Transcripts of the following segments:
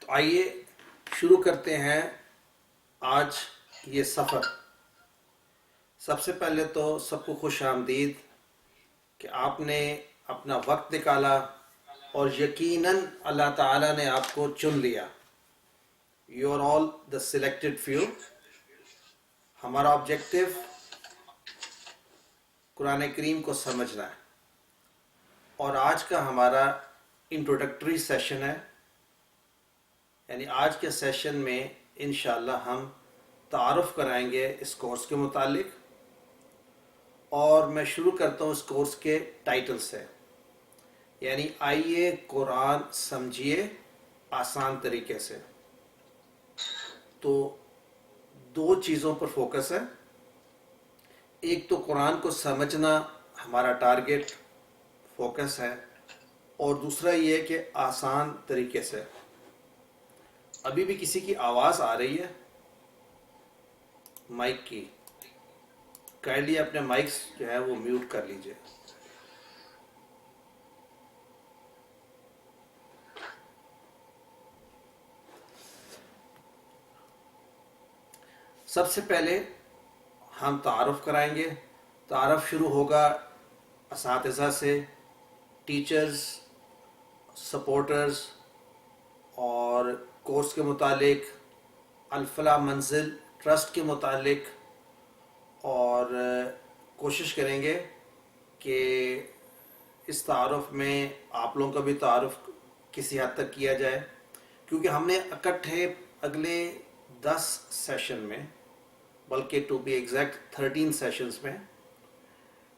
آئیے شروع کرتے ہیں آج یہ سفر۔ سب سے پہلے تو سب کو خوش آمدید کہ آپ نے اپنا وقت نکالا اور یقیناً اللہ تعالیٰ نے آپ کو چن لیا۔ You are all the selected few. ہمارا آبجیکٹو قرآن کریم کو سمجھنا ہے، اور آج کا ہمارا انٹروڈکٹری سیشن ہے، یعنی آج کے سیشن میں انشاءاللہ ہم تعارف کرائیں گے اس کورس کے متعلق، اور میں شروع کرتا ہوں اس کورس کے ٹائٹل سے، یعنی آئیے قرآن سمجھیے آسان طریقے سے۔ تو دو چیزوں پر فوکس ہے، ایک تو قرآن کو سمجھنا ہمارا ٹارگٹ فوکس ہے، اور دوسرا یہ کہ آسان طریقے سے۔ ابھی بھی کسی کی آواز آ رہی ہے مائک کی؟ کائنڈلی اپنے مائکس جو ہے وہ میوٹ کر لیجئے۔ سب سے پہلے ہم تعارف کرائیں گے۔ تعارف شروع ہوگا اساتذہ سے، ٹیچرز، سپورٹرز، اور کورس کے متعلق، الفلاح منزل ٹرسٹ کے متعلق، اور کوشش کریں گے کہ اس تعارف میں آپ لوگوں کا بھی تعارف کسی حد تک کیا جائے، کیونکہ ہم نے اکٹھے اگلے 10 سیشن میں، بلکہ ٹو بی ایگزیکٹ 13 سیشنز میں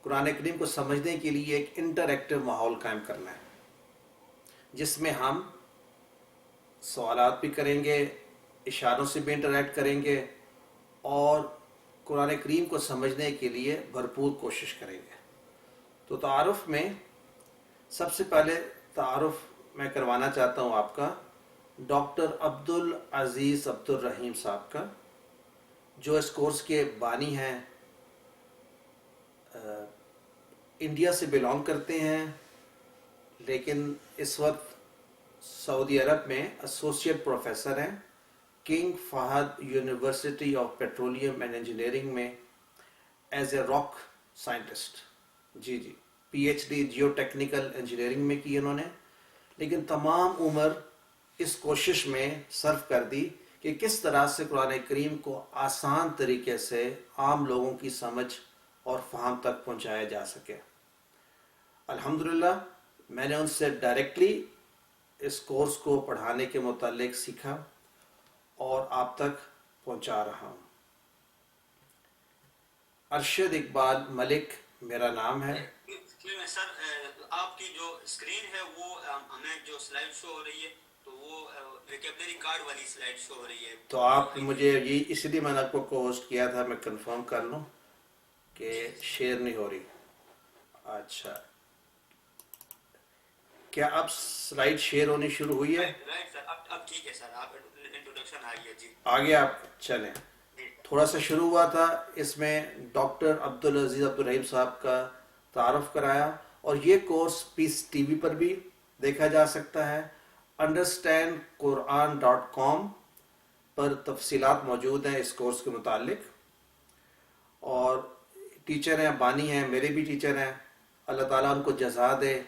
قرآن کریم کو سمجھنے کے لیے ایک انٹریکٹیو ماحول قائم کرنا ہے، جس میں ہم سوالات بھی کریں گے، اشاروں سے بھی انٹریکٹ کریں گے، اور قرآن کریم کو سمجھنے کے لیے بھرپور کوشش کریں گے۔ تو تعارف میں سب سے پہلے تعارف میں کروانا چاہتا ہوں آپ کا ڈاکٹر عبدالعزیز عبدالرحیم صاحب کا، جو اس کورس کے بانی ہیں، انڈیا سے بلانگ کرتے ہیں، لیکن اس وقت سعودی عرب میں ایسوسیٹ پروفیسر ہیں King Fahd University of Petroleum and Engineering میں ایز اے راک سائنٹسٹ۔ جی P H D geotechnical engineering میں کی انہوں نے، لیکن تمام عمر اس کوشش میں صرف کر دی کہ کس طرح سے قرآن کریم کو آسان طریقے سے عام لوگوں کی سمجھ اور فہم تک پہنچایا جا سکے۔ الحمدللہ میں نے ان سے ڈائریکٹلی اس کورس کو پڑھانے کے متعلق سیکھا اور آپ تک پہنچا رہا ہوں۔ ارشد اقبال ملک میرا نام ہے۔ سر، آپ کی جو اسکرین ہے وہ ہمیں جو سلائیڈ شو ہو رہی ہے تو وہ ویکیبلری کارڈ والی سلائیڈ شو ہو رہی ہے۔ تو آپ مجھے یہ اس لیے میں نے آپ کو ہوسٹ کیا تھا، میں کنفرم کر لوں کہ شیئر نہیں ہو رہی۔ اچھا، کیا اب سلائیڈ شیئر ہونی شروع ہوئی ہے؟ رائٹ سر، اب ٹھیک ہے سر، آپ انٹروڈکشن آ گیا۔ جی آگے آپ چلیں۔ تھوڑا سا شروع ہوا تھا، اس میں ڈاکٹر عبدالعزیز عبدالرحیم صاحب کا تعارف کرایا، اور یہ کورس پیس ٹی وی پر بھی دیکھا جا سکتا ہے۔ understandquran.com پر تفصیلات موجود ہیں اس کورس کے متعلق، اور ٹیچر ہیں، بانی ہیں، میرے بھی ٹیچر ہیں، اللہ تعالیٰ ان کو جزا دے،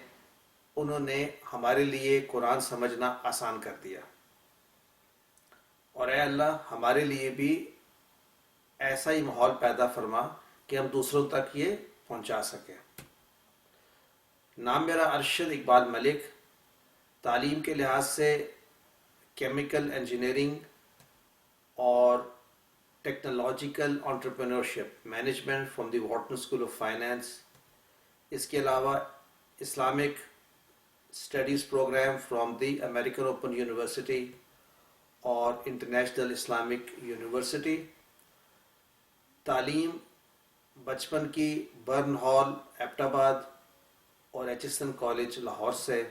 انہوں نے ہمارے لیے قرآن سمجھنا آسان کر دیا، اور اے اللہ ہمارے لیے بھی ایسا ہی ماحول پیدا فرما کہ ہم دوسروں تک یہ پہنچا سکیں۔ نام میرا ارشد اقبال ملک، تعلیم کے لحاظ سے کیمیکل انجینئرنگ اور technological entrepreneurship management from the Wharton School of Finance, اس کے علاوہ Islamic studies program from the American Open University اور انٹرنیشنل اسلامک یونیورسٹی۔ تعلیم بچپن کی برن ہال ایبٹ آباد اور H S N college Lahore سے۔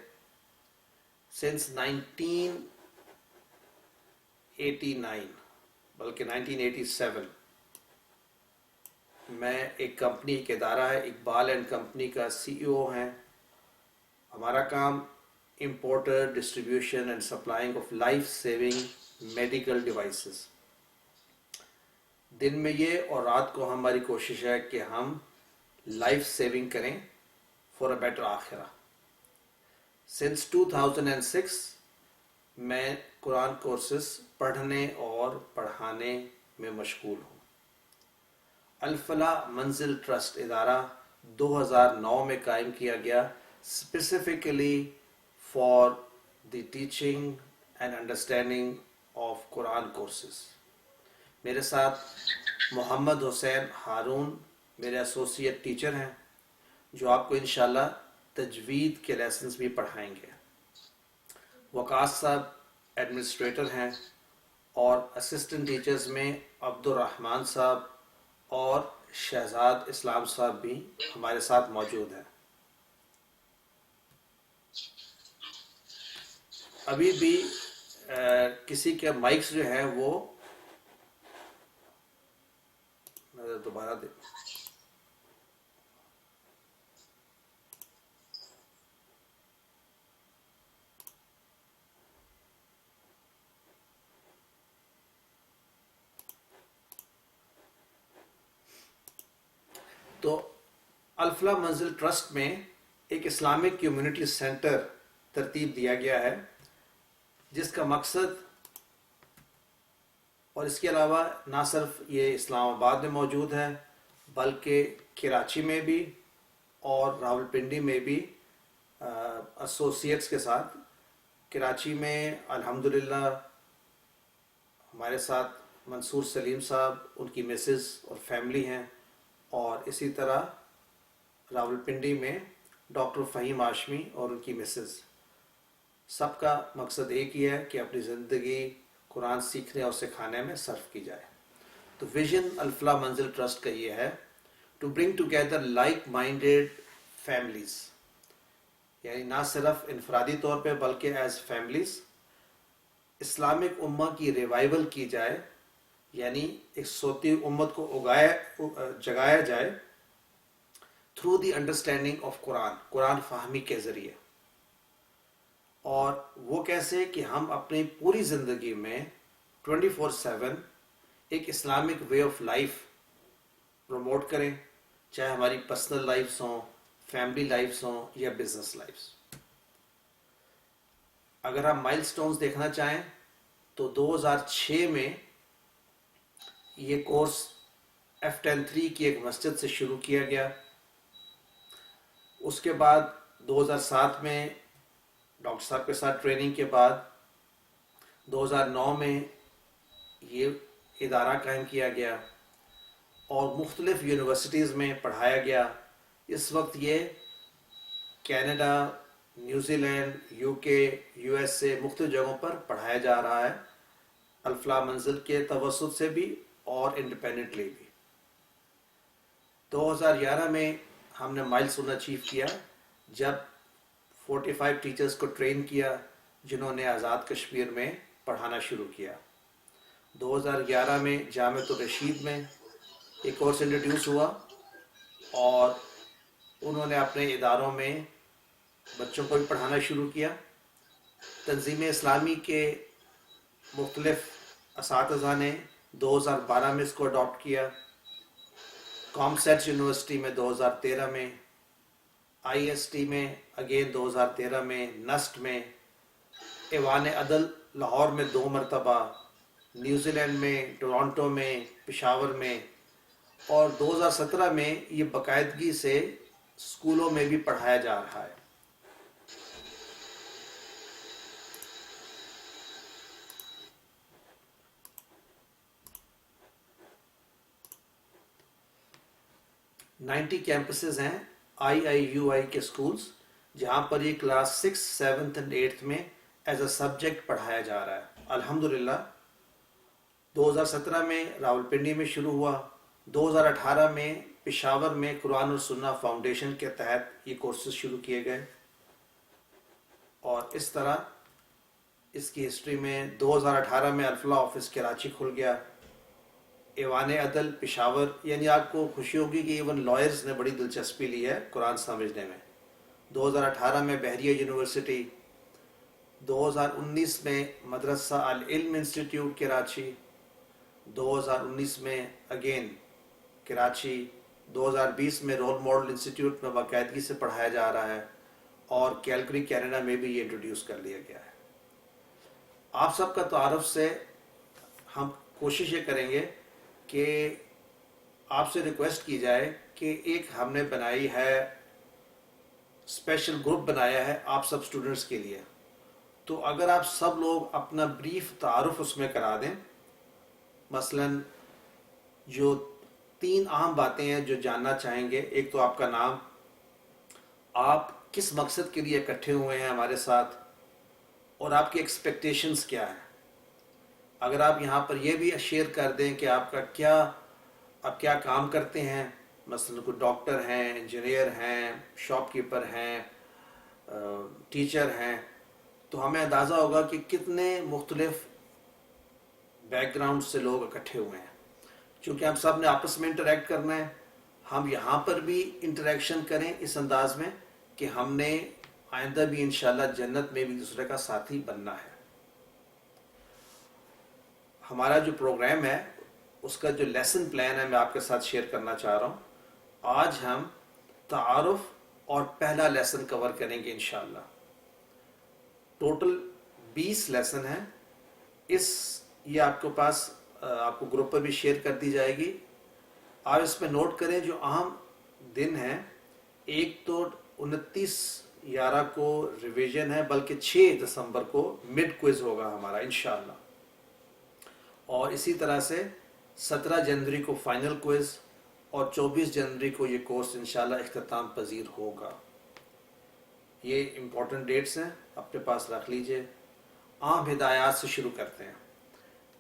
سنس 1989 بلکہ 1987 میں ایک کمپنی، ایک ادارہ ہے اقبال اینڈ کمپنی کا CEO ہیں۔ ہمارا کام importer, distribution and supplying of life-saving medical devices. دن میں یہ اور رات کو ہماری کوشش ہے کہ ہم لائف سیونگ کریں فار اے بیٹر آخرہ. سنس 2006 میں قرآن کورسز پڑھنے اور پڑھانے میں مشغول ہوں. الفلاح منزل ٹرسٹ ادارہ 2009 میں قائم کیا گیا specifically for the teaching and understanding of Quran courses. میرے ساتھ محمد حسین ہارون میرے ایسوسیٹ ٹیچر ہیں جو آپ کو انشاءاللہ تجوید کے لیسنز بھی پڑھائیں گے. وقاص صاحب ایڈمنسٹریٹر ہیں اور اسسٹنٹ ٹیچرز میں عبد الرحمن صاحب اور شہزاد اسلام صاحب بھی ہمارے ساتھ موجود ہیں. ابھی بھی کسی کے مائکس جو ہیں وہ دوبارہ دے. تو الفلاح منزل ٹرسٹ میں ایک اسلامک کمیونٹی سینٹر ترتیب دیا گیا ہے جس کا مقصد، اور اس کے علاوہ نہ صرف یہ اسلام آباد میں موجود ہے بلکہ کراچی میں بھی اور راولپنڈی میں بھی ایسوسیٹس کے ساتھ. کراچی میں الحمدللہ ہمارے ساتھ منصور سلیم صاحب، ان کی مسز اور فیملی ہیں، اور اسی طرح راولپنڈی میں ڈاکٹر فہیم ہاشمی اور ان کی مسز. سب کا مقصد ایک ہی ہے کہ اپنی زندگی قرآن سیکھنے اور سکھانے میں صرف کی جائے. تو ویژن الفلاح منزل ٹرسٹ کا یہ ہے to bring together like minded families, یعنی نہ صرف انفرادی طور پہ بلکہ ایز فیملیز اسلامک امہ کی ریوائول کی جائے، یعنی ایک سوتی امت کو جگایا جائے تھرو دی انڈرسٹینڈنگ آف قرآن، قرآن فہمی کے ذریعے. اور وہ کیسے کہ ہم اپنی پوری زندگی میں 24/7 ایک Islamic way of life promote کریں، چاہے ہماری پرسنل لائفز ہوں، فیملی لائفز ہوں یا بزنس لائفز. اگر ہم مائل سٹونز دیکھنا چاہیں تو 2006 میں یہ کورس F103 کی ایک مسجد سے شروع کیا گیا. اس کے بعد 2007 میں ڈاکٹر صاحب کے ساتھ ٹریننگ کے بعد 2009 میں یہ ادارہ قائم کیا گیا اور مختلف یونیورسٹیز میں پڑھایا گیا. اس وقت یہ Canada, New Zealand, UK، USA مختلف جگہوں پر پڑھایا جا رہا ہے، الفلاح منزل کے توسط سے بھی اور انڈیپینڈنٹلی بھی. 2011 میں ہم نے مائلسٹون اچیو کیا جب 45 ٹیچرز کو ٹرین کیا جنہوں نے آزاد کشمیر میں پڑھانا شروع کیا. 2011 میں جامعۃ الرشید میں ایک کورس انٹروڈیوس ہوا اور انہوں نے اپنے اداروں میں بچوں کو بھی پڑھانا شروع کیا. تنظیم اسلامی کے مختلف اساتذہ نے 2012 میں اس کو اڈاپٹ کیا. کامسیٹس یونیورسٹی میں 2013 میں، IST میں اگین 2013 میں، نسٹ میں، ایوان عدل لاہور میں 2 مرتبہ، نیوزی لینڈ میں، ٹورانٹو میں، پشاور میں، اور 2017 میں یہ باقاعدگی سے اسکولوں میں بھی پڑھایا جا رہا ہے. نائنٹی کیمپسز ہیں IIUI کے سکولز جہاں پر یہ کلاس 6، 7 and 8 میں ایز اے سبجیکٹ پڑھایا جا رہا ہے. الحمدللہ 2017 میں راولپنڈی میں شروع ہوا، 2018 میں پشاور میں قرآن اور سنہ فاؤنڈیشن کے تحت یہ کورسز شروع کیے گئے، اور اس طرح اس کی ہسٹری میں 2018 میں الفلاح آفس کراچی کھل گیا، ایوان عدل پشاور، یعنی آپ کو خوشی ہوگی کہ ایون لائرز نے بڑی دلچسپی لی ہے قرآن سمجھنے میں. 2018 میں بحریہ یونیورسٹی، 2019 میں مدرسہ العلم انسٹیٹیوٹ کراچی، 2019 میں اگین کراچی، 2020 میں رول ماڈل انسٹیٹیوٹ میں باقاعدگی سے پڑھایا جا رہا ہے، اور کیلگری کینیڈا میں بھی یہ انٹروڈیوس کر لیا گیا ہے۔ آپ سب کا تعارف سے ہم کوشش یہ کریں گے کہ آپ سے ریکویسٹ کی جائے کہ ایک ہم نے بنائی ہے اسپیشل گروپ بنایا ہے آپ سب اسٹوڈنٹس کے لیے، تو اگر آپ سب لوگ اپنا بریف تعارف اس میں کرا دیں، مثلا جو 3 اہم باتیں ہیں جو جاننا چاہیں گے، ایک تو آپ کا نام، آپ کس مقصد کے لیے اکٹھے ہوئے ہیں ہمارے ساتھ، اور آپ کی ایکسپیکٹیشنز کیا ہیں۔ اگر آپ یہاں پر یہ بھی شیئر کر دیں کہ آپ کیا کام کرتے ہیں، مثلا کوئی ڈاکٹر ہیں، انجینئر ہیں، شاپ کیپر ہیں، ٹیچر ہیں، تو ہمیں اندازہ ہوگا کہ کتنے مختلف بیک گراؤنڈ سے لوگ اکٹھے ہوئے ہیں۔ چونکہ ہم سب نے آپس میں انٹریکٹ کرنا ہے، ہم یہاں پر بھی انٹریکشن کریں اس انداز میں کہ ہم نے آئندہ بھی انشاءاللہ جنت میں بھی دوسرے کا ساتھی بننا ہے۔ ہمارا جو پروگرام ہے اس کا جو لیسن پلان ہے میں آپ کے ساتھ شیئر کرنا چاہ رہا ہوں۔ آج ہم تعارف اور پہلا لیسن کور کریں گے انشاءاللہ۔ ٹوٹل 20 لیسن ہیں، یہ آپ کے پاس آپ کو گروپ پر بھی شیئر کر دی جائے گی۔ آپ اس میں نوٹ کریں جو اہم دن ہیں، ایک تو 29/11 کو ریویژن ہے، بلکہ 6 دسمبر کو مڈ کوئز ہوگا ہمارا انشاءاللہ، اور اسی طرح سے 17 جنوری کو فائنل کوئز، اور 24 جنوری کو یہ کورس انشاءاللہ اختتام پذیر ہوگا۔ یہ امپورٹنٹ ڈیٹس ہیں، اپنے پاس رکھ لیجئے۔ عام ہدایات سے شروع کرتے ہیں۔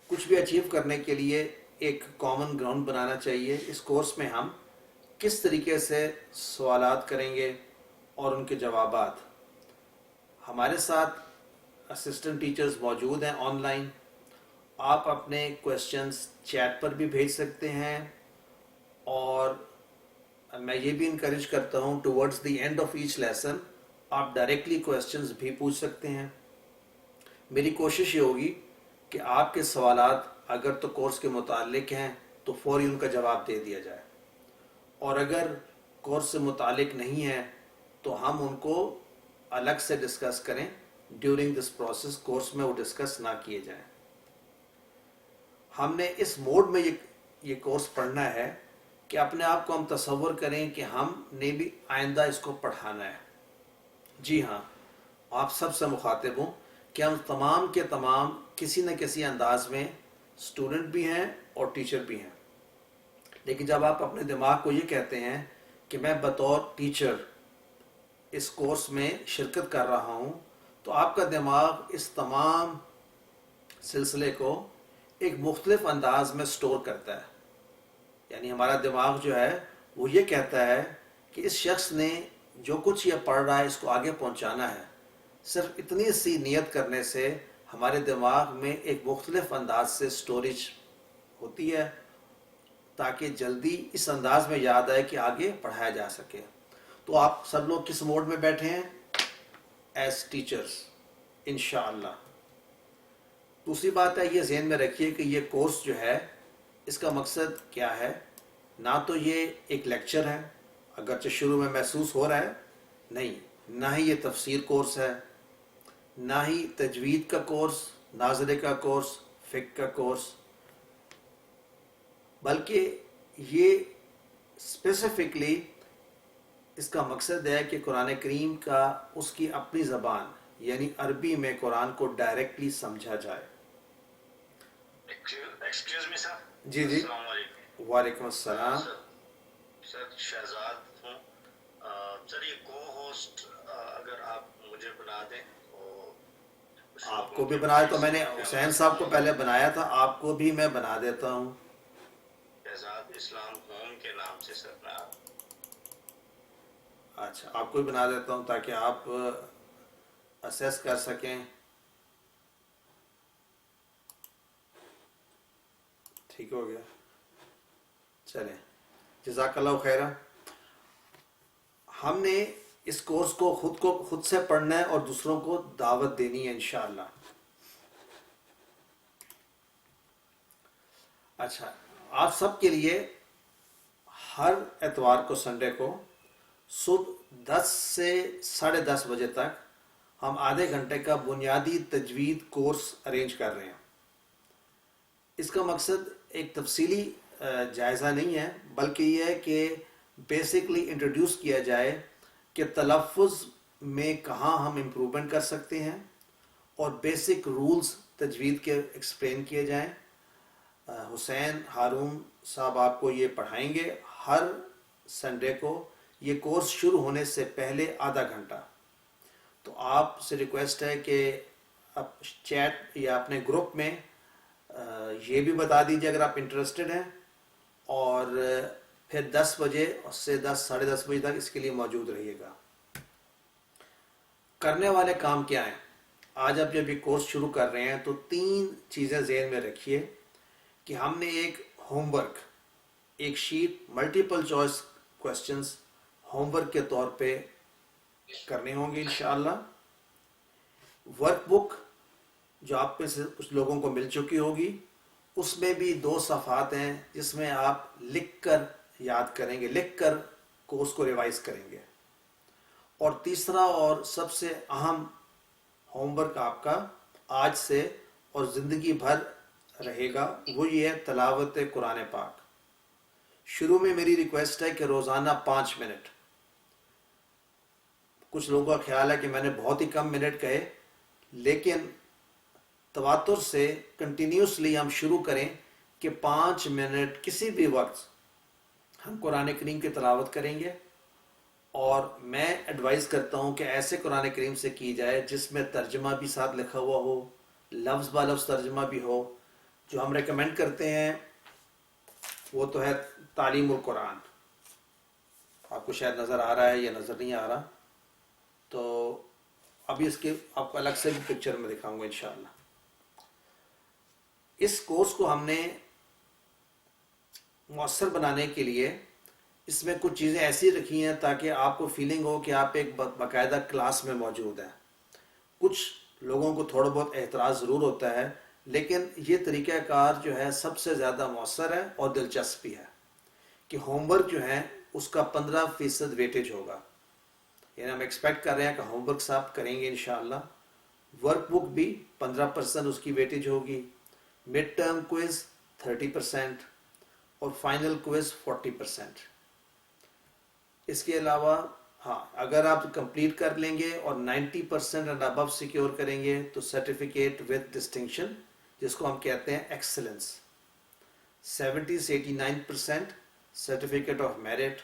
کچھ بھی اچیو کرنے کے لیے ایک کامن گراؤنڈ بنانا چاہیے۔ اس کورس میں ہم کس طریقے سے سوالات کریں گے اور ان کے جوابات، ہمارے ساتھ اسسٹنٹ ٹیچرز موجود ہیں آن لائن، آپ اپنے کویسچنز چیٹ پر بھی بھیج سکتے ہیں، اور میں یہ بھی انکریج کرتا ہوں towards the end of each lesson آپ ڈائریکٹلی کویسچنز بھی پوچھ سکتے ہیں۔ میری کوشش یہ ہوگی کہ آپ کے سوالات اگر تو کورس کے متعلق ہیں تو فوری ان کا جواب دے دیا جائے، اور اگر کورس سے متعلق نہیں ہے تو ہم ان کو الگ سے ڈسکس کریں ڈیورنگ دس پروسیس، کورس میں وہ ڈسکس نہ کیے جائیں۔ ہم نے اس موڈ میں یہ کورس پڑھنا ہے کہ اپنے آپ کو ہم تصور کریں کہ ہم نے بھی آئندہ اس کو پڑھانا ہے۔ جی ہاں، آپ سب سے مخاطب ہوں کہ ہم تمام کے تمام کسی نہ کسی انداز میں اسٹوڈنٹ بھی ہیں اور ٹیچر بھی ہیں، لیکن جب آپ اپنے دماغ کو یہ کہتے ہیں کہ میں بطور ٹیچر اس کورس میں شرکت کر رہا ہوں، تو آپ کا دماغ اس تمام سلسلے کو ایک مختلف انداز میں سٹور کرتا ہے۔ یعنی ہمارا دماغ جو ہے وہ یہ کہتا ہے کہ اس شخص نے جو کچھ یہ پڑھ رہا ہے اس کو آگے پہنچانا ہے۔ صرف اتنی سی نیت کرنے سے ہمارے دماغ میں ایک مختلف انداز سے سٹوریج ہوتی ہے، تاکہ جلدی اس انداز میں یاد آئے کہ آگے پڑھایا جا سکے۔ تو آپ سب لوگ کس موڈ میں بیٹھے ہیں؟ ایز ٹیچرز انشاءاللہ۔ دوسری بات ہے، یہ ذہن میں رکھیے کہ یہ کورس جو ہے اس کا مقصد کیا ہے۔ نہ تو یہ ایک لیکچر ہے، اگرچہ شروع میں محسوس ہو رہا ہے، نہیں، نہ ہی یہ تفسیر کورس ہے، نہ ہی تجوید کا کورس، ناظرے کا کورس، فقہ کا کورس، بلکہ یہ اسپیسیفکلی اس کا مقصد ہے کہ قرآن کریم کا اس کی اپنی زبان یعنی عربی میں قرآن کو ڈائریکٹلی سمجھا جائے۔ ایکسکیوز می سر۔ جی جی، السلام علیکم۔ وعلیکم السلام۔ سر شہزاد ہوں۔ سر یہ کو ہوسٹ اگر آپ مجھے بنا دیں تو آپ کو بھی بنا تو میں نے حسین صاحب کو پہلے بنایا تھا، آپ کو بھی میں بنا دیتا ہوں۔ شہزاد اسلام ہوم کے نام سے سر میں اچھا، آپ کو بھی بنا دیتا ہوں تاکہ آپ اسیس کر سکیں۔ ٹھیک ہو گیا، چلیں، جزاک اللہ خیرہ۔ ہم نے اس کورس کو خود سے پڑھنا ہے اور دوسروں کو دعوت دینی ہے انشاءاللہ. اچھا، آپ سب کے لیے ہر اتوار کو سنڈے کو صبح 10 سے 10:30 بجے تک ہم آدھے گھنٹے کا بنیادی تجوید کورس ارینج کر رہے ہیں. اس کا مقصد ایک تفصیلی جائزہ نہیں ہے، بلکہ یہ ہے کہ بیسکلی انٹروڈیوس کیا جائے کہ تلفظ میں کہاں ہم امپروومنٹ کر سکتے ہیں، اور بیسک رولز تجوید کے ایکسپلین کیے جائیں. حسین ہارون صاحب آپ کو یہ پڑھائیں گے ہر سنڈے کو. یہ کورس شروع ہونے سے پہلے آدھا گھنٹہ. تو آپ سے ریکویسٹ ہے کہ آپ چیٹ یا اپنے گروپ میں یہ بھی بتا دیجیے اگر آپ انٹرسٹڈ ہیں، اور پھر 10 بجے سے 10 بجے تک اس کے لیے موجود رہیے گا. کرنے والے کام کیا ہیں؟ آج آپ جب یہ کورس شروع کر رہے ہیں تو 3 چیزیں ذہن میں رکھیے کہ ہم نے ایک ہوم ورک، ایک sheet multiple choice questions home work کے طور پہ کرنے ہوں گے انشاءاللہ. ورک بک جو آپ میں سے کچھ لوگوں کو مل چکی ہوگی، اس میں بھی 2 صفحات ہیں جس میں آپ لکھ کر یاد کریں گے، لکھ کر کورس کو ریوائز کریں گے. اور تیسرا اور سب سے اہم ہوم ورک آپ کا آج سے اور زندگی بھر رہے گا، وہ یہ ہے تلاوت قرآن پاک. شروع میں میری ریکویسٹ ہے کہ روزانہ 5 منٹ. کچھ لوگوں کا خیال ہے کہ میں نے بہت ہی کم منٹ کہے، لیکن تواتر سے کنٹینیوسلی ہم شروع کریں کہ 5 منٹ کسی بھی وقت ہم قرآن کریم کی تلاوت کریں گے. اور میں ایڈوائز کرتا ہوں کہ ایسے قرآن کریم سے کی جائے جس میں ترجمہ بھی ساتھ لکھا ہوا ہو، لفظ با لفظ ترجمہ بھی ہو. جو ہم ریکمینڈ کرتے ہیں وہ تو ہے تعلیم القرآن. آپ کو شاید نظر آ رہا ہے یا نظر نہیں آ رہا، تو ابھی اس کے آپ کو الگ سے بھی پکچر میں دکھاؤں گا انشاءاللہ. اس کورس کو ہم نے مؤثر بنانے کے لیے اس میں کچھ چیزیں ایسی رکھی ہیں تاکہ آپ کو فیلنگ ہو کہ آپ ایک باقاعدہ کلاس میں موجود ہیں. کچھ لوگوں کو تھوڑا بہت اعتراض ضرور ہوتا ہے، لیکن یہ طریقہ کار جو ہے سب سے زیادہ مؤثر ہے اور دلچسپ بھی ہے کہ ہوم ورک جو ہے اس کا 15% ویٹیج ہوگا. یعنی ہم ایکسپیکٹ کر رہے ہیں کہ ہوم ورک آپ کریں گے انشاءاللہ. ورک بک بھی 15% اس کی ویٹیج ہوگی. مڈ ٹرم کوئز 30% اور فائنل کوئز 40%. اس کے علاوہ ہاں اگر آپ کمپلیٹ کر لیں گے اور 90% اینڈ ابو سیکیور کریں گے تو سرٹیفکیٹ وتھ ڈسٹنکشن، جس کو ہم کہتے ہیں ایکسلنس. 70 سے 89% سرٹیفکیٹ آف میرٹ،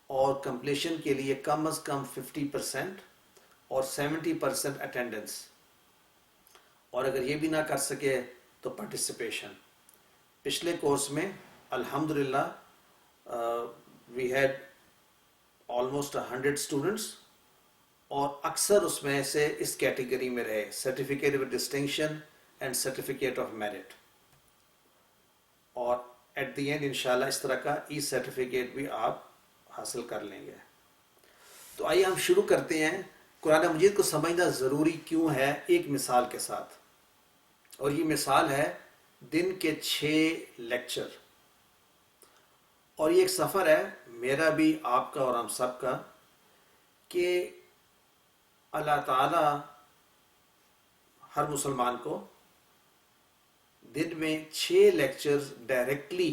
اور کمپلیشن کے لیے کم از کم 50% اور 70% اٹینڈنس. اور اگر یہ بھی نہ کر سکے تو پارٹیسپیشن. پچھلے کورس میں الحمدللہ وی ہیڈ آلموسٹ 100 اسٹوڈنٹس، اور اکثر اس میں سے اس کیٹیگری میں رہے certificate with distinction and certificate of merit. اور ایٹ دی اینڈ انشاءاللہ اس طرح کا ای سرٹیفکیٹ بھی آپ حاصل کر لیں گے. تو آئیے ہم شروع کرتے ہیں. قرآن مجید کو سمجھنا ضروری کیوں ہے، ایک مثال کے ساتھ. اور یہ مثال ہے دن کے 6 لیکچر. اور یہ ایک سفر ہے میرا بھی، آپ کا اور ہم سب کا، کہ اللہ تعالی ہر مسلمان کو دن میں 6 لیکچرز ڈائریکٹلی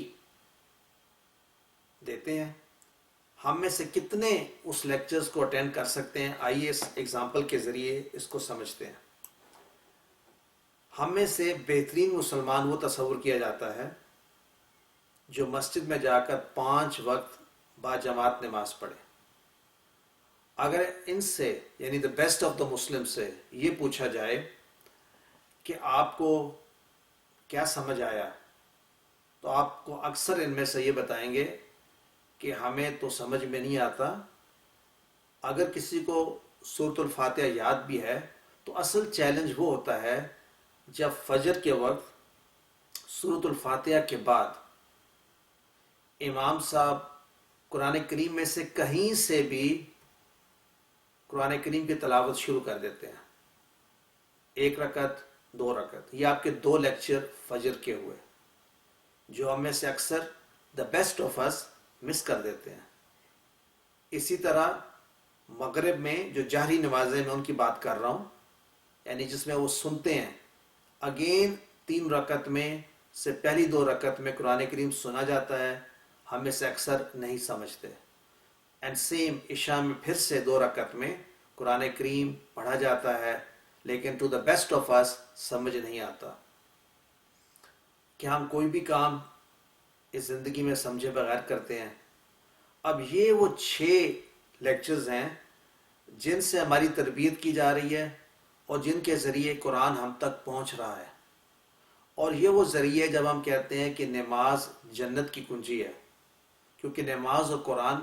دیتے ہیں. ہم میں سے کتنے اس لیکچرز کو اٹینڈ کر سکتے ہیں؟ آئیے اس ایگزامپل کے ذریعے اس کو سمجھتے ہیں. ہم میں سے بہترین مسلمان وہ تصور کیا جاتا ہے جو مسجد میں جا کر 5 وقت با جماعت نماز پڑھے. اگر ان سے یعنی دا بیسٹ آف دا مسلم سے یہ پوچھا جائے کہ آپ کو کیا سمجھ آیا، تو آپ کو اکثر ان میں سے یہ بتائیں گے کہ ہمیں تو سمجھ میں نہیں آتا. اگر کسی کو سورۃ الفاتحہ یاد بھی ہے تو اصل چیلنج وہ ہوتا ہے جب فجر کے وقت سورۃ الفاتحہ کے بعد امام صاحب قرآن کریم میں سے کہیں سے بھی قرآن کریم کی تلاوت شروع کر دیتے ہیں، 1 رکعت 2 رکعت، یہ آپ کے 2 لیکچر فجر کے ہوئے جو ہم میں سے اکثر دا بیسٹ آف اس مس کر دیتے ہیں۔ اسی طرح مغرب میں جو جہری نمازیں میں ان کی بات کر رہا ہوں، یعنی جس میں وہ سنتے ہیں، اگین 3 رکعت میں سے پہلی 2 رکعت میں قرآن کریم سنا جاتا ہے، ہم میں سے اکثر نہیں سمجھتے۔ اینڈ سیم عشاء میں پھر سے 2 رکعت میں قرآن کریم پڑھا جاتا ہے، لیکن ٹو دا بیسٹ آف اس سمجھ نہیں آتا کہ ہم کوئی بھی کام اس زندگی میں سمجھے بغیر کرتے ہیں۔ اب یہ وہ 6 لیکچرز ہیں جن سے ہماری تربیت کی جا رہی ہے اور جن کے ذریعے قرآن ہم تک پہنچ رہا ہے، اور یہ وہ ذریعے جب ہم کہتے ہیں کہ نماز جنت کی کنجی ہے، کیونکہ نماز اور قرآن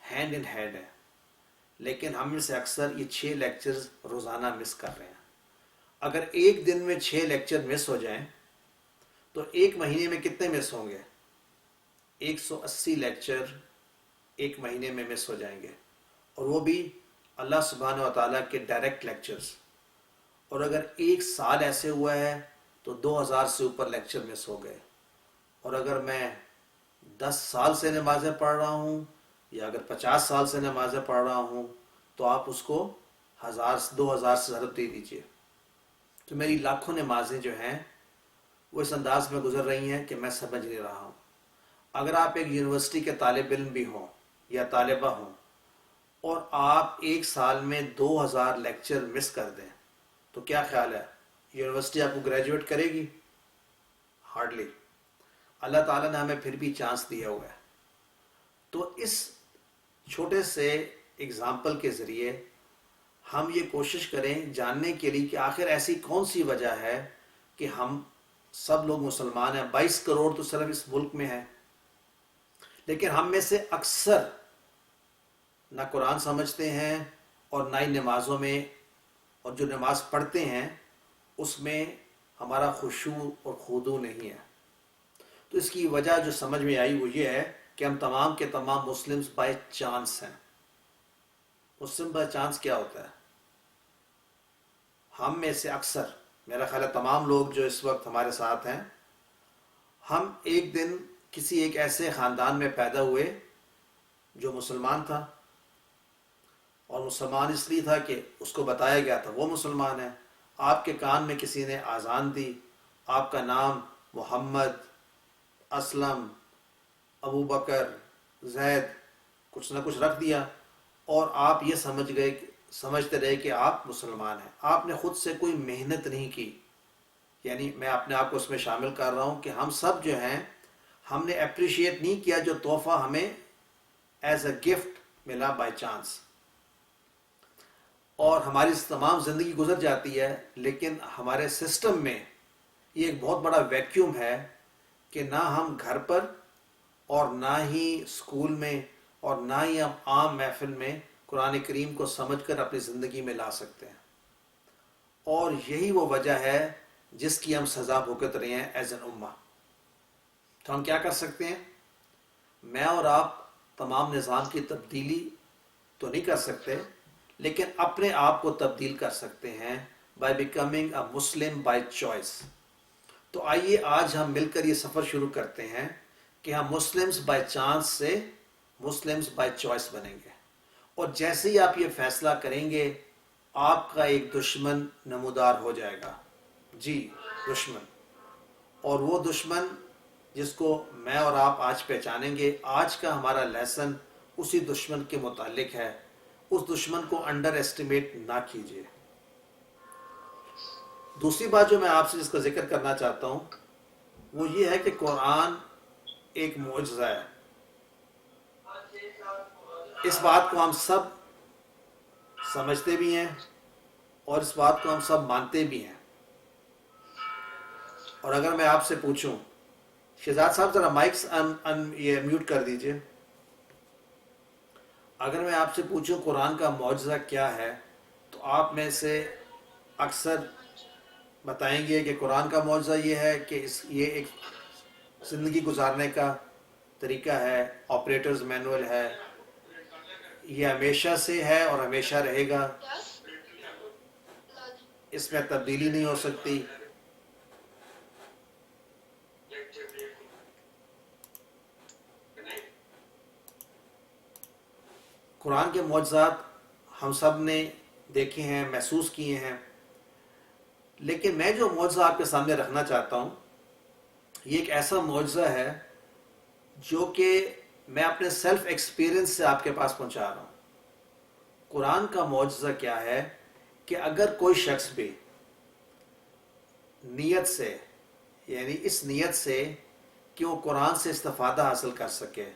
ہینڈ ان ہینڈ ہے، لیکن ہم میں سے اکثر یہ 6 لیکچرز روزانہ مس کر رہے ہیں۔ اگر ایک دن میں 6 لیکچر مس ہو جائیں تو ایک مہینے میں کتنے مس ہوں گے؟ 180 لیکچر ایک مہینے میں مس ہو جائیں گے، اور وہ بھی اللہ سبحانہ و تعالیٰ کے ڈائریکٹ لیکچرز۔ اور اگر 1 سال ایسے ہوا ہے تو 2000 سے اوپر لیکچر مس ہو گئے، اور اگر میں 10 سال سے نمازیں پڑھ رہا ہوں یا اگر 50 سال سے نمازیں پڑھ رہا ہوں تو آپ اس کو 2000 سے ضرب دے دیجئے، تو میری لاکھوں نمازیں جو ہیں وہ اس انداز میں گزر رہی ہیں کہ میں سمجھ نہیں رہا ہوں۔ اگر آپ ایک یونیورسٹی کے طالب علم بھی ہوں یا طالبہ ہوں اور آپ 1 سال میں 2000 لیکچر مس کر دیں تو کیا خیال ہے یونیورسٹی آپ کو گریجویٹ کرے گی؟ ہارڈلی۔ اللہ تعالیٰ نے ہمیں پھر بھی چانس دیا ہوا ہے۔ تو اس چھوٹے سے اگزامپل کے ذریعے ہم یہ کوشش کریں جاننے کے لیے کہ آخر ایسی کون سی وجہ ہے کہ ہم سب لوگ مسلمان ہیں، 22 کروڑ تو صرف اس ملک میں ہیں، لیکن ہم میں سے اکثر نہ قرآن سمجھتے ہیں اور نہ ہی نمازوں میں، اور جو نماز پڑھتے ہیں اس میں ہمارا خشوع اور خضوع نہیں ہے۔ تو اس کی وجہ جو سمجھ میں آئی وہ یہ ہے کہ ہم تمام کے تمام مسلمز بائی چانس ہیں۔ مسلم بائی چانس کیا ہوتا ہے؟ ہم میں سے اکثر، میرا خیال ہے تمام لوگ جو اس وقت ہمارے ساتھ ہیں، ہم ایک دن کسی ایک ایسے خاندان میں پیدا ہوئے جو مسلمان تھا، اور مسلمان اس لیے تھا کہ اس کو بتایا گیا تھا وہ مسلمان ہے۔ آپ کے کان میں کسی نے اذان دی، آپ کا نام محمد، اسلم، ابو بکر، زید کچھ نہ کچھ رکھ دیا، اور آپ یہ سمجھتے رہے کہ آپ مسلمان ہیں۔ آپ نے خود سے کوئی محنت نہیں کی، یعنی میں اپنے آپ کو اس میں شامل کر رہا ہوں کہ ہم سب جو ہیں ہم نے اپریشیٹ نہیں کیا جو تحفہ ہمیں ایز اے گفٹ ملا بائی چانس، اور ہماری تمام زندگی گزر جاتی ہے، لیکن ہمارے سسٹم میں یہ ایک بہت بڑا ویکیوم ہے کہ نہ ہم گھر پر اور نہ ہی اسکول میں اور نہ ہی ہم عام محفل میں قرآن کریم کو سمجھ کر اپنی زندگی میں لا سکتے ہیں، اور یہی وہ وجہ ہے جس کی ہم سزا بھگت رہے ہیں ایز این امہ۔ تو ہم کیا کر سکتے ہیں؟ میں اور آپ تمام نظام کی تبدیلی تو نہیں کر سکتے، لیکن اپنے آپ کو تبدیل کر سکتے ہیں by becoming a Muslim by choice. تو آئیے آج ہم مل کر یہ سفر شروع کرتے ہیں کہ ہم مسلمز بائی چانس سے مسلمز بائی چوائس بنیں گے، اور جیسے ہی آپ یہ فیصلہ کریں گے آپ کا ایک دشمن نمودار ہو جائے گا، جی دشمن، اور وہ دشمن جس کو میں اور آپ آج پہچانیں گے۔ آج کا ہمارا لیسن اسی دشمن کے متعلق ہے، اس دشمن کو انڈر ایسٹیمیٹ نہ کیجیے۔ دوسری بات جو میں آپ سے جس کا ذکر کرنا چاہتا ہوں وہ یہ ہے کہ قرآن ایک معجزہ ہے۔ اس بات کو ہم سب سمجھتے بھی ہیں اور اس بات کو ہم سب مانتے بھی ہیں، اور اگر میں آپ سے پوچھوں، شہزاد صاحب ذرا مائکس یہ میوٹ کر دیجئے، اگر میں آپ سے پوچھوں قرآن کا معجزہ کیا ہے تو آپ میں سے اکثر بتائیں گے کہ قرآن کا معجزہ یہ ہے کہ یہ ایک زندگی گزارنے کا طریقہ ہے، آپریٹرز مینول ہے، یہ ہمیشہ سے ہے اور ہمیشہ رہے گا، اس میں تبدیلی نہیں ہو سکتی۔ قرآن کے معجزات ہم سب نے دیکھے ہیں، محسوس کیے ہیں، لیکن میں جو معجزہ آپ کے سامنے رکھنا چاہتا ہوں یہ ایک ایسا معجزہ ہے جو کہ میں اپنے سیلف ایکسپیرئنس سے آپ کے پاس پہنچا رہا ہوں۔ قرآن کا معجزہ کیا ہے کہ اگر کوئی شخص بھی نیت سے، یعنی اس نیت سے کہ وہ قرآن سے استفادہ حاصل کر سکے،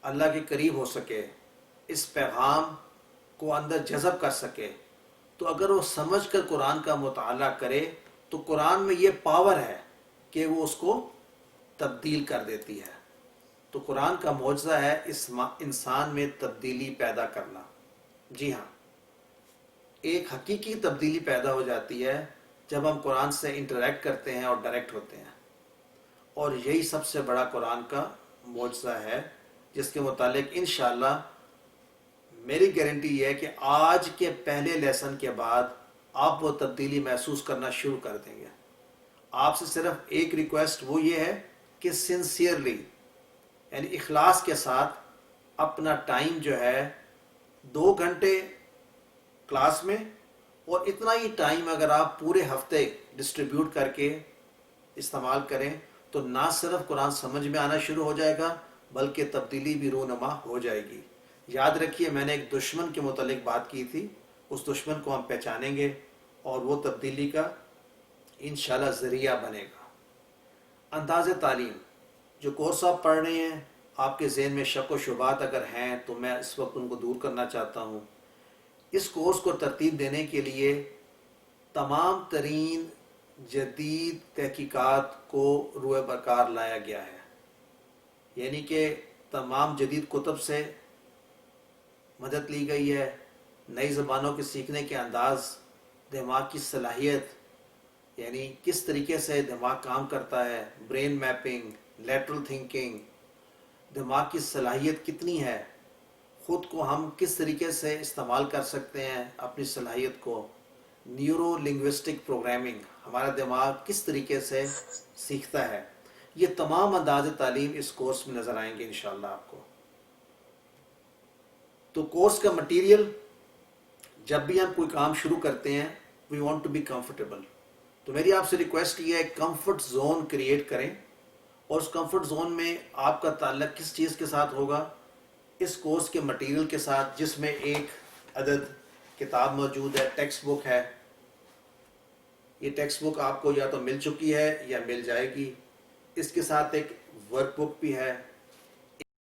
اللہ کے قریب ہو سکے، اس پیغام کو اندر جذب کر سکے، تو اگر وہ سمجھ کر قرآن کا مطالعہ کرے تو قرآن میں یہ پاور ہے کہ وہ اس کو تبدیل کر دیتی ہے۔ تو قرآن کا معجزہ ہے اس انسان میں تبدیلی پیدا کرنا۔ جی ہاں، ایک حقیقی تبدیلی پیدا ہو جاتی ہے جب ہم قرآن سے انٹریکٹ کرتے ہیں اور ڈائریکٹ ہوتے ہیں، اور یہی سب سے بڑا قرآن کا معجزہ ہے جس کے متعلق انشاءاللہ میری گارنٹی یہ ہے کہ آج کے پہلے لیسن کے بعد آپ وہ تبدیلی محسوس کرنا شروع کر دیں گے۔ آپ سے صرف ایک ریکویسٹ وہ یہ ہے کہ سنسیئرلی، یعنی اخلاص کے ساتھ اپنا ٹائم جو ہے 2 گھنٹے کلاس میں، اور اتنا ہی ٹائم اگر آپ پورے ہفتے ڈسٹریبیوٹ کر کے استعمال کریں تو نہ صرف قرآن سمجھ میں آنا شروع ہو جائے گا بلکہ تبدیلی بھی رونما ہو جائے گی۔ یاد رکھیے میں نے ایک دشمن کے متعلق بات کی تھی، اس دشمن کو ہم پہچانیں گے اور وہ تبدیلی کا انشاءاللہ ذریعہ بنے گا۔ انداز تعلیم جو کورس آپ پڑھ رہے ہیں، آپ کے ذہن میں شک و شبہات اگر ہیں تو میں اس وقت ان کو دور کرنا چاہتا ہوں۔ اس کورس کو ترتیب دینے کے لیے تمام ترین جدید تحقیقات کو روئے برکار لایا گیا ہے، یعنی کہ تمام جدید کتب سے مدد لی گئی ہے، نئی زبانوں کے سیکھنے کے انداز، دماغ کی صلاحیت، یعنی کس طریقے سے دماغ کام کرتا ہے، برین میپنگ، لیٹرل تھنکنگ، دماغ کی صلاحیت کتنی ہے، خود کو ہم کس طریقے سے استعمال کر سکتے ہیں اپنی صلاحیت کو، نیورو لنگوسٹک پروگرامنگ، ہمارا دماغ کس طریقے سے سیکھتا ہے، یہ تمام انداز تعلیم اس کورس میں نظر آئیں گے انشاءاللہ آپ کو۔ تو کورس کا مٹیریل، جب بھی ہم کوئی کام شروع کرتے ہیں we want to be comfortable, تو میری آپ سے ریکویسٹ یہ ہے کمفرٹ زون کریٹ کریں، اور اس کمفرٹ زون میں آپ کا تعلق کس چیز کے ساتھ ہوگا؟ اس کورس کے مٹیریل کے ساتھ، جس میں ایک عدد کتاب موجود ہے، ٹیکسٹ بک ہے۔ یہ ٹیکسٹ بک آپ کو یا تو مل چکی ہے یا مل جائے گی۔ اس کے ساتھ ایک ورک بک بھی ہے،